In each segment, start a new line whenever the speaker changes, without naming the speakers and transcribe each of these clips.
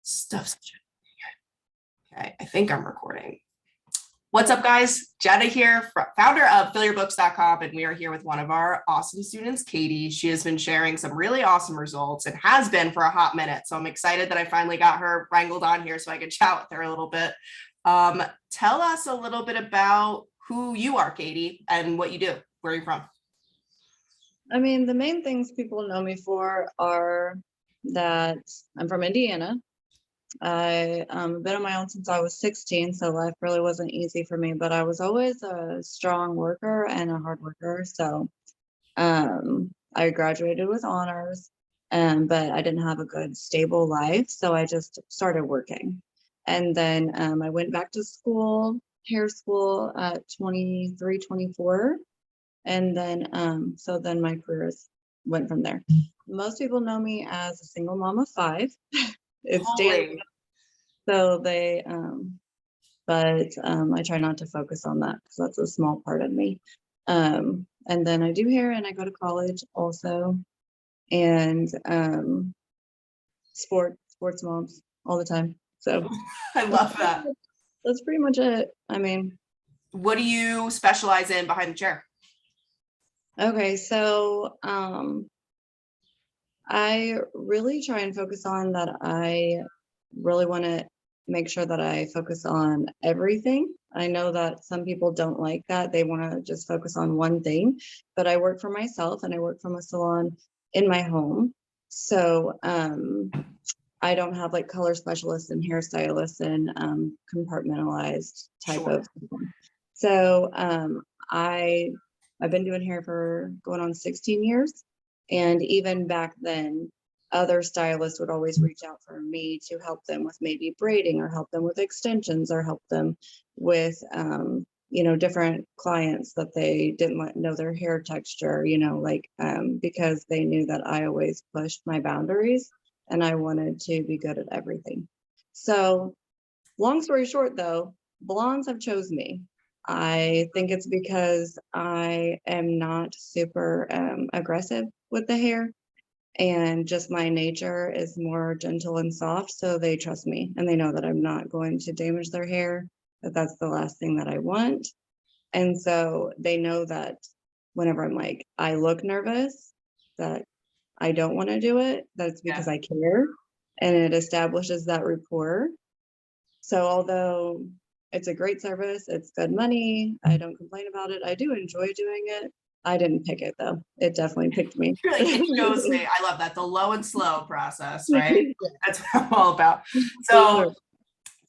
Stuff's okay. I think I'm recording. What's up, guys? Jenna here, founder of FillYourBooks.com, and we are here with one of our awesome students, Katie. She has been sharing some really awesome results and has been for a hot minute. So I'm excited that I finally got her wrangled on here so I can chat with her a little bit. Tell us a little bit about who you are, Katie, and what you do. Where are you from?
I mean, the main things people know me for are that I'm from Indiana. I've been on my own since I was 16, so life really wasn't easy for me, but I was always a strong worker and a hard worker. So I graduated with honors, but I didn't have a good, stable life. So I just started working. And then I went back to school, hair school at 23, 24. And then, so then my career went from there. Most people know me as a single mom of 5. It's daily. So they, but I try not to focus on that because that's a small part of me. And then I do hair and I go to college also. And sports moms all the time. So
I love that.
That's pretty much it. I mean,
what do you specialize in behind the chair?
Okay, so I really try and focus on that. I really want to make sure that I focus on everything. I know that some people don't like that. They want to just focus on one thing, but I work for myself and I work from a salon in my home. So I don't have like color specialists and hairstylists and compartmentalized type of thing. So I've been doing hair for going on 16 years. And even back then, other stylists would always reach out for me to help them with maybe braiding or help them with extensions or help them with, different clients that they didn't know their hair texture, because they knew that I always pushed my boundaries and I wanted to be good at everything. So long story short, though, blondes have chose me. I think it's because I am not super aggressive with the hair, and just my nature is more gentle and soft. So they trust me and they know that I'm not going to damage their hair, that that's the last thing that I want. And so they know that whenever I'm like, I look nervous, that I don't want to do it, that's because I care, and it establishes that rapport. So although it's a great service, it's good money, I don't complain about it, I do enjoy doing it. I didn't pick it though. It definitely picked me.
Like, it shows me. I love that. The low and slow process, right? That's what I'm all about. So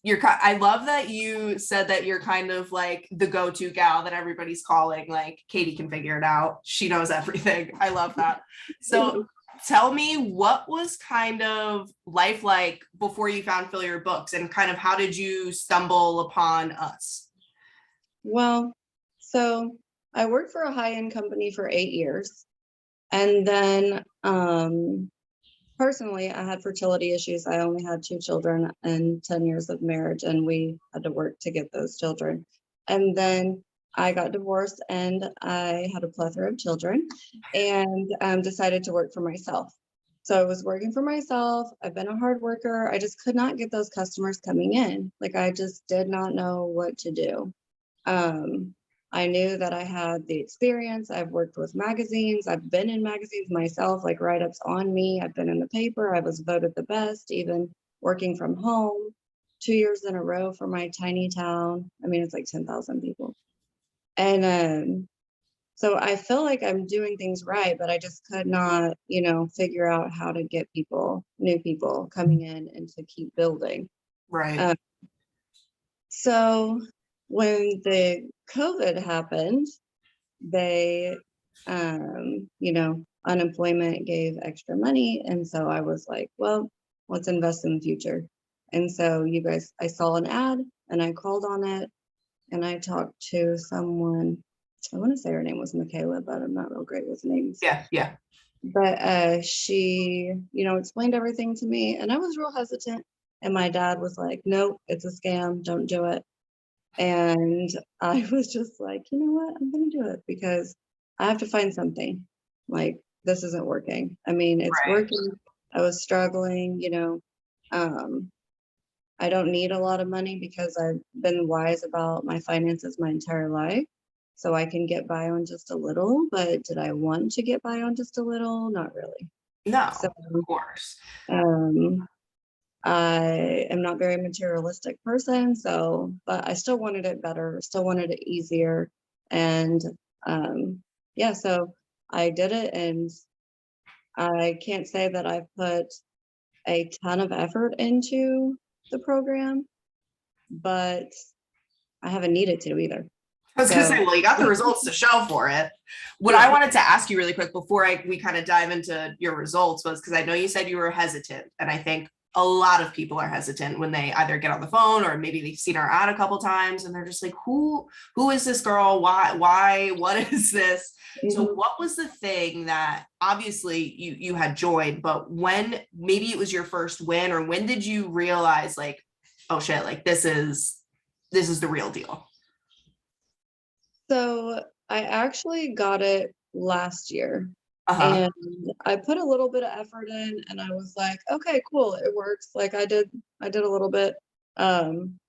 I love that you said that you're kind of like the go-to gal that everybody's calling, like Katie can figure it out. She knows everything. I love that. So tell me, what was kind of life like before you found Fill Your Books, and kind of how did you stumble upon us?
Well, so I worked for a high-end company for 8 years. And then personally, I had fertility issues. I only had 2 children and 10 years of marriage, and we had to work to get those children. And then I got divorced and I had a plethora of children and decided to work for myself. So I was working for myself. I've been a hard worker. I just could not get those customers coming in. Like, I just did not know what to do. I knew that I had the experience. I've worked with magazines. I've been in magazines myself, like write-ups on me. I've been in the paper. I was voted the best, even working from home 2 years in a row for my tiny town. I mean, it's like 10,000 people. And so I feel like I'm doing things right, but I just could not, figure out how to get new people coming in and to keep building.
Right.
So when the COVID happened, they, unemployment gave extra money. And so I was like, well, let's invest in the future. And so I saw an ad and I called on it and I talked to someone. I want to say her name was Michaela, but I'm not real great with names.
Yeah.
But she, explained everything to me and I was real hesitant. And my dad was like, nope, it's a scam. Don't do it. And I was just like, you know what, I'm going to do it because I have to find something. Like, this isn't working. I mean, it's working. I was struggling, I don't need a lot of money because I've been wise about my finances my entire life. So I can get by on just a little, but did I want to get by on just a little? Not really.
No,
So
of course.
um, I am not very materialistic person, so but I still wanted it better, still wanted it easier. And yeah, so I did it, and I can't say that I've put a ton of effort into the program, but I haven't needed to either.
I was gonna say,
So
well, you got the results to show for it. What I
yeah.
wanted to ask you really quick before we kind of dive into your results was because I know you said you were hesitant, and I think a lot of people are hesitant when they either get on the phone or maybe they've seen our ad a couple times and they're just like, who is this girl? Why, what is this? So
Mhm.
what was the thing that obviously you had joined, but when maybe it was your first win, or when did you realize like, oh shit, like this is the real deal?
So I actually got it last year,
Uh-huh.
and I put a little bit of effort in, and I was like, okay, cool, it works. Like I did a little bit, um,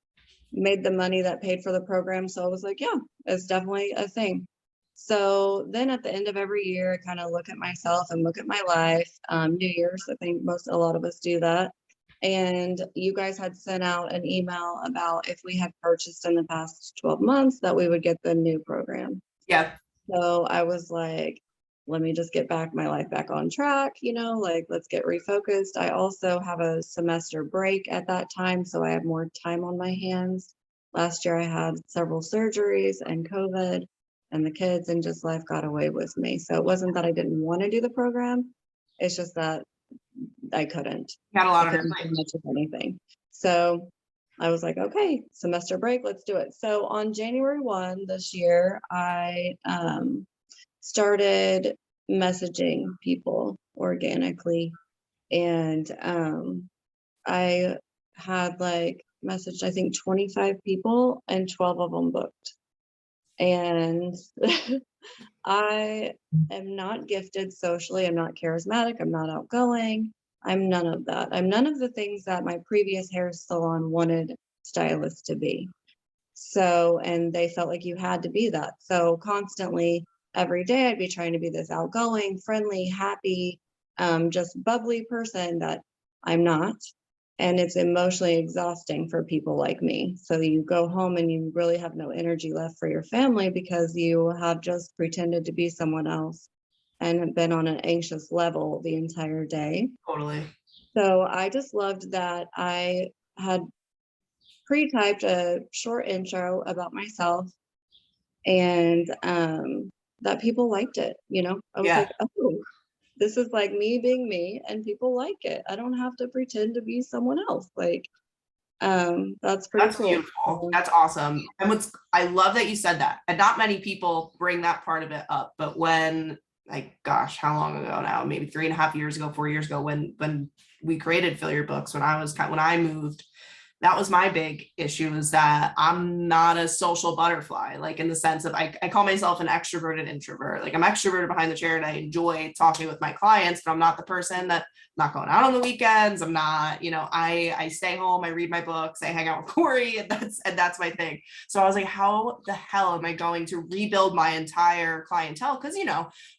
made the money that paid for the program. So I was like, yeah, it's definitely a thing. So then at the end of every year, I kind of look at myself and look at my life. New Year's, I think a lot of us do that. And you guys had sent out an email about if we had purchased in the past 12 months that we would get the new program.
Yeah.
So I was like, let me just get my life back on track, like let's get refocused. I also have a semester break at that time, so I have more time on my hands. Last year I had several surgeries and COVID and the kids, and just life got away with me. So it wasn't that I didn't want to do the program. It's just that I couldn't.
Got a
I
lot on your
couldn't do
plate.
much of anything. So I was like, okay, semester break, let's do it. So on January 1 this year, I started messaging people organically. And I had like messaged, I think 25 people, and 12 of them booked. And I am not gifted socially. I'm not charismatic. I'm not outgoing. I'm none of that. I'm none of the things that my previous hair salon wanted stylists to be. So, and they felt like you had to be that. So constantly, every day, I'd be trying to be this outgoing, friendly, happy, just bubbly person that I'm not. And it's emotionally exhausting for people like me. So you go home and you really have no energy left for your family because you have just pretended to be someone else and have been on an anxious level the entire day.
Totally.
So I just loved that I had pre-typed a short intro about myself, and that people liked it. I was
Yeah.
like, oh, this is like me being me, and people like it. I don't have to pretend to be someone else. Like, that's pretty
That's
cool.
beautiful. That's awesome. And I love that you said that. And not many people bring that part of it up. But when, like, gosh, how long ago now? Maybe 3.5 years ago, 4 years ago, when we created Fill Your Books, when I moved, that was my big issue, is that I'm not a social butterfly, like in the sense of I call myself an extroverted introvert. Like I'm extroverted behind the chair and I enjoy talking with my clients, but I'm not the person that not going out on the weekends. I'm not, I stay home, I read my books, I hang out with Kory, and that's my thing. So I was like, how the hell am I going to rebuild my entire clientele? Because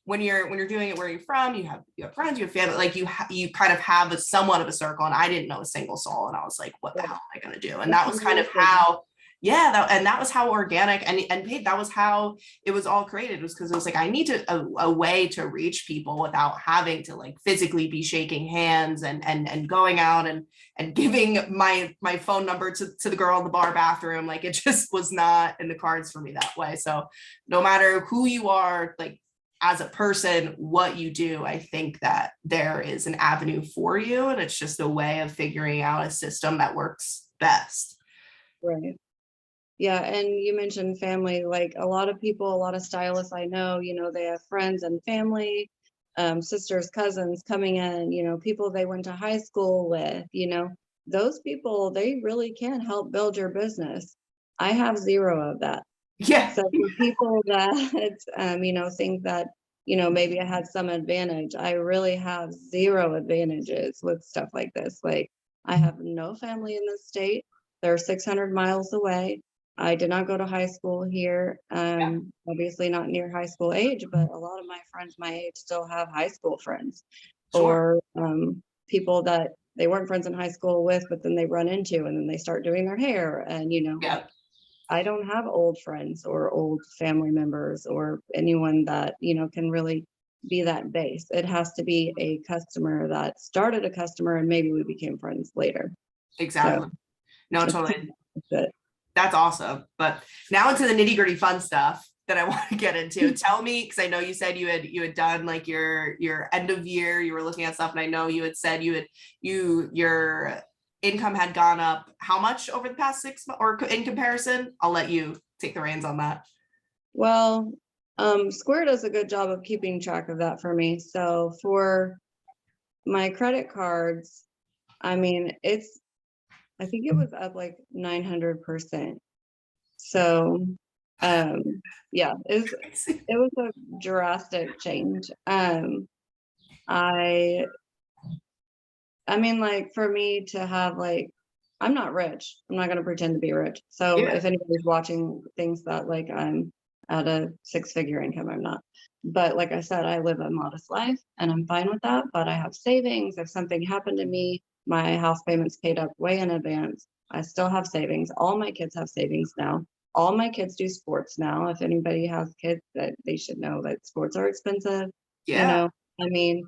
when you're doing it where you're from, you have friends, you have family, like you kind of have a somewhat of a circle, and I didn't know a single soul, and I was like, what the hell am I going to do? And that was kind of how, yeah, that was how organic and paid, that was how it was all created, was because it was like, I need a way to reach people without having to like physically be shaking hands and going out and giving my phone number to the girl in the bar bathroom. Like it just was not in the cards for me that way. So no matter who you are, like as a person, what you do, I think that there is an avenue for you, and it's just a way of figuring out a system that works best.
Right. Yeah, and you mentioned family. Like a lot of people, a lot of stylists I know, they have friends and family, sisters, cousins coming in, people they went to high school with, those people, they really can help build your business. I have zero of that.
Yeah.
So for people that, think that, maybe I had some advantage, I really have zero advantages with stuff like this. Like I have no family in this state. They're 600 miles away. I did not go to high school here. Obviously not near high school age, but a lot of my friends my age still have high school friends,
Sure.
or people that they weren't friends in high school with, but then they run into and then they start doing their hair. And,
Yeah.
I don't have old friends or old family members or anyone that, can really be that base. It has to be a customer that started a customer and maybe we became friends later.
Exactly.
So
No,
it's
totally.
good.
That's awesome. But now into the nitty gritty fun stuff that I want to get into. Tell me, because I know you said you had done like your end of year, you were looking at stuff, and I know you had said your income had gone up how much over the past 6 months, or in comparison? I'll let you take the reins on that.
Well, Square does a good job of keeping track of that for me. So for my credit cards, I mean, I think it was up like 900%. So, yeah, it was a drastic change. I mean, like for me to have like, I'm not rich. I'm not going to pretend to be rich. So
Yeah.
if anybody's watching thinks that like I'm at a 6-figure income, I'm not. But like I said, I live a modest life and I'm fine with that. But I have savings. If something happened to me, my house payment's paid up way in advance. I still have savings. All my kids have savings now. All my kids do sports now. If anybody has kids, that they should know that sports are expensive.
Yeah.
I mean,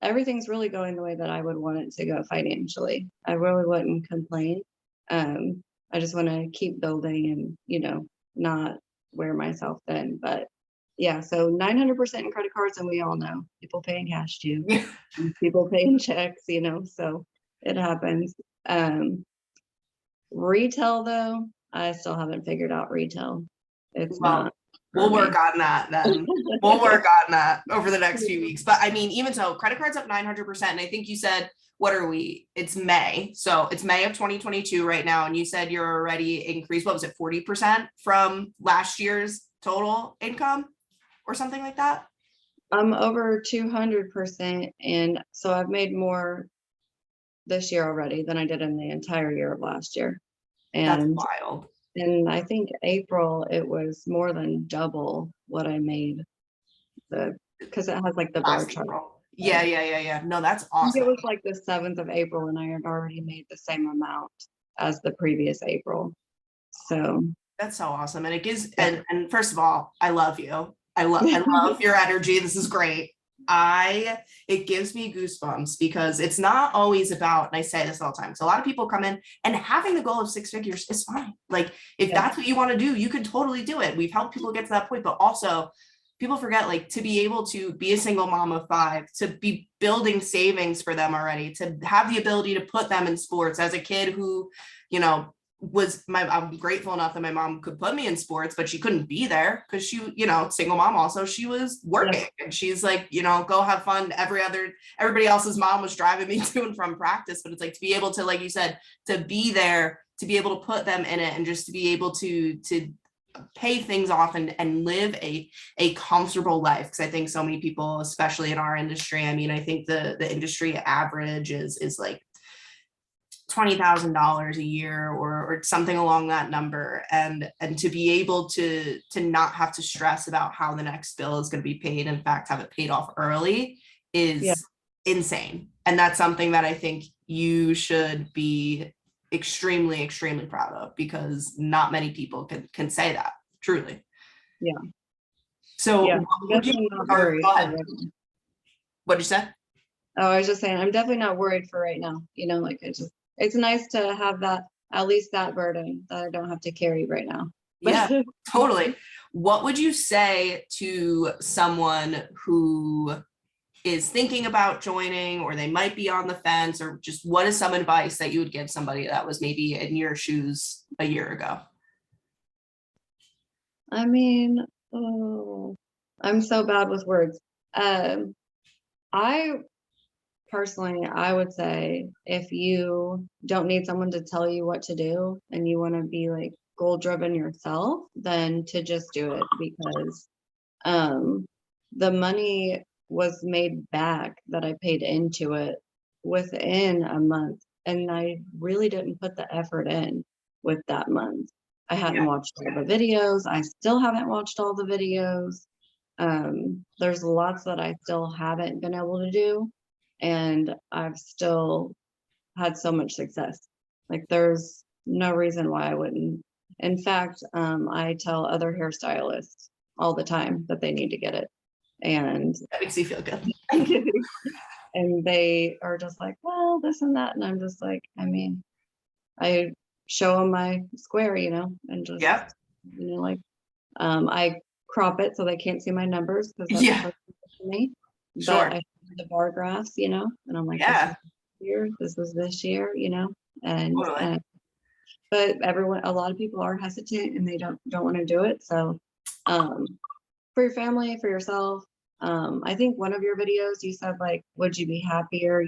everything's really going the way that I would want it to go financially. I really wouldn't complain. I just want to keep building and, not wear myself thin. But yeah, so 900% in credit cards, and we all know people paying cash too. People paying checks, so it happens. Retail though, I still haven't figured out retail. It's
Well,
not.
we'll work on that then. We'll work on that over the next few weeks. But I mean, even so, credit cards up 900%. And I think you said, what are we? It's May. So it's May of 2022 right now. And you said you're already increased, what was it, 40% from last year's total income or something like that?
I'm over 200%. And so I've made more this year already than I did in the entire year of last year.
That's
And
wild.
in I think April, it was more than double what I made because it has like the bar
Last
chart.
April. Yeah. No, that's
I think it
awesome.
was like the 7th of April and I had already made the same amount as the previous April. So
That's so awesome. And it gives,
yeah.
and first of all, I love you. I love your energy. This is great. It gives me goosebumps because it's not always about, and I say this all the time. So a lot of people come in and having the goal of 6 figures is fine. Like if
Yeah.
that's what you want to do, you can totally do it. We've helped people get to that point, but also people forget, like, to be able to be a single mom of 5, to be building savings for them already, to have the ability to put them in sports. As a kid who, I'm grateful enough that my mom could put me in sports, but she couldn't be there because she, single mom, also she was working. And she's like, go have fun. Everybody else's mom was driving me to and from practice, but it's like to be able to, like you said, to be there, to be able to put them in it, and just to be able to pay things off and live a comfortable life. Because I think so many people, especially in our industry, I mean, I think the industry average is like $20,000 a year or something along that number, and to be able to not have to stress about how the next bill is going to be paid, in fact have it paid off early, is insane. And that's something that I think you should be extremely proud of, because not many people can say that, truly.
Yeah.
So
Yeah.
would you,
Definitely not
go
worried.
ahead. What'd you say?
Oh, I was just saying, I'm definitely not worried for right now. Like it's nice to have that, at least that burden that I don't have to carry right now.
Yeah, totally. What would you say to someone who is thinking about joining, or they might be on the fence, or just what is some advice that you would give somebody that was maybe in your shoes a year ago?
I mean, I'm so bad with words. I personally, I would say if you don't need someone to tell you what to do and you want to be like goal driven yourself, then to just do it, because the money was made back that I paid into it within a month. And I really didn't put the effort in with that month. I hadn't
Yeah.
watched all the videos. I still haven't watched all the videos. There's lots that I still haven't been able to do, and I've still had so much success. Like there's no reason why I wouldn't. In fact, I tell other hairstylists all the time that they need to get it. And
That makes me feel good.
and they are just like, well, this and that. And I'm just like, I mean, I show them my square, and just,
Yep.
like, I crop it so they can't see my numbers because that's
Yeah.
personal to me.
Sure.
But I show the bar graphs, and I'm like,
Yeah.
this is this year, and
Totally.
but a lot of people are hesitant and they don't want to do it. So for your family, for yourself, I think one of your videos you said, like, would you be happier,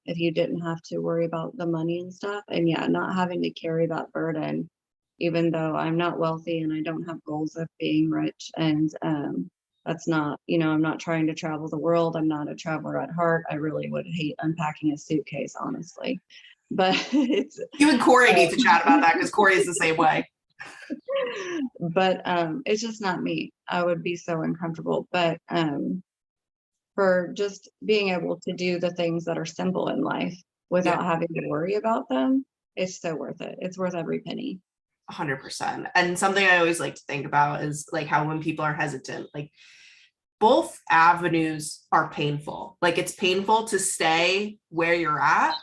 if you didn't have to worry about the money and stuff? And yeah, not having to carry that burden, even though I'm not wealthy and I don't have goals of being rich. And that's not, I'm not trying to travel the world. I'm not a traveler at heart. I really would hate unpacking a suitcase, honestly. But it's
You and Kory need to chat about that because Kory is the same way.
but it's just not me. I would be so uncomfortable. But for just being able to do the things that are simple in life without having to worry about them, it's so worth it. It's worth every penny.
100%. And something I always like to think about is like how when people are hesitant, like both avenues are painful. Like it's painful to stay where you're at.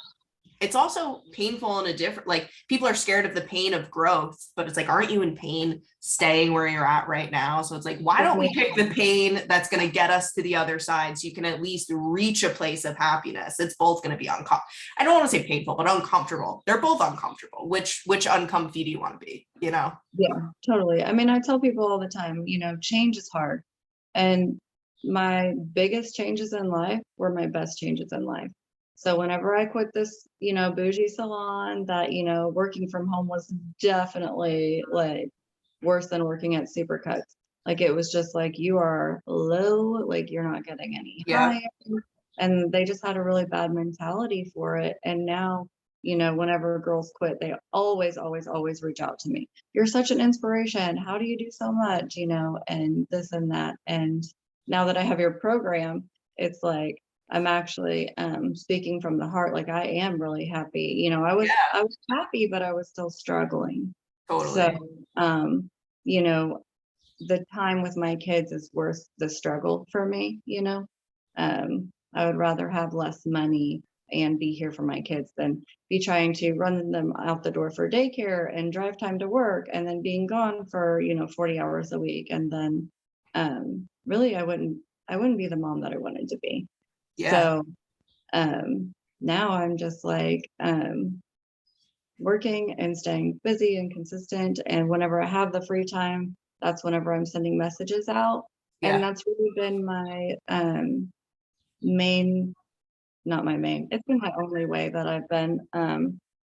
It's also painful in a different, like people are scared of the pain of growth, but it's like, aren't you in pain staying where you're at right now? So it's like, why don't we pick the pain that's going to get us to the other side so you can at least reach a place of happiness? It's both going to be uncomfortable. I don't want to say painful, but uncomfortable. They're both uncomfortable. Which uncomfy do you want to be,
Yeah, totally. I mean, I tell people all the time, change is hard. And my biggest changes in life were my best changes in life. So whenever I quit this, bougie salon that, working from home was definitely like worse than working at Supercuts. Like it was just like, you are low, like you're not getting any higher. And they just had a really bad mentality for it. And now, whenever girls quit, they always, always, always reach out to me. You're such an inspiration. How do you do so much, and this and that. And now that I have your program, it's like, I'm actually speaking from the heart. Like I am really happy. I was happy, but I was still struggling.
Totally.
So, the time with my kids is worth the struggle for me. I would rather have less money and be here for my kids than be trying to run them out the door for daycare and drive time to work and then being gone for 40 hours a week. And then really I wouldn't be the mom that I wanted to be. So now I'm just like working and staying busy and consistent. And whenever I have the free time, that's whenever I'm sending messages out. And that's really been my it's been my only way that I've been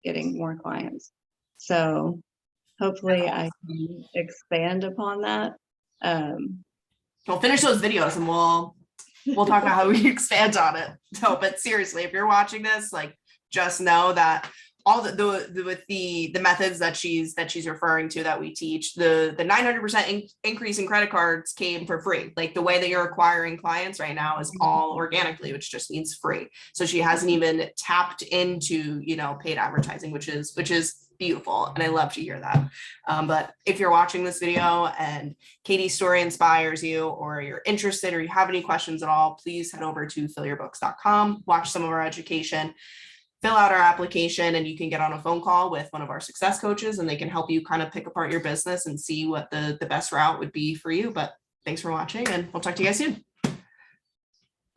getting more clients. So hopefully I can expand upon that.
We'll finish those videos and we'll talk about how we expand on it. So, but seriously, if you're watching this, like, just know that all the methods that she's referring to that we teach, the 900% increase in credit cards came for free. Like the way that you're acquiring clients right now is all organically, which just means free. So she hasn't even tapped into, paid advertising, which is beautiful. And I love to hear that. But if you're watching this video and Katie's story inspires you, or you're interested, or you have any questions at all, please head over to fillyourbooks.com, watch some of our education, fill out our application, and you can get on a phone call with one of our success coaches and they can help you kind of pick apart your business and see what the best route would be for you. But thanks for watching and we'll talk to you guys soon.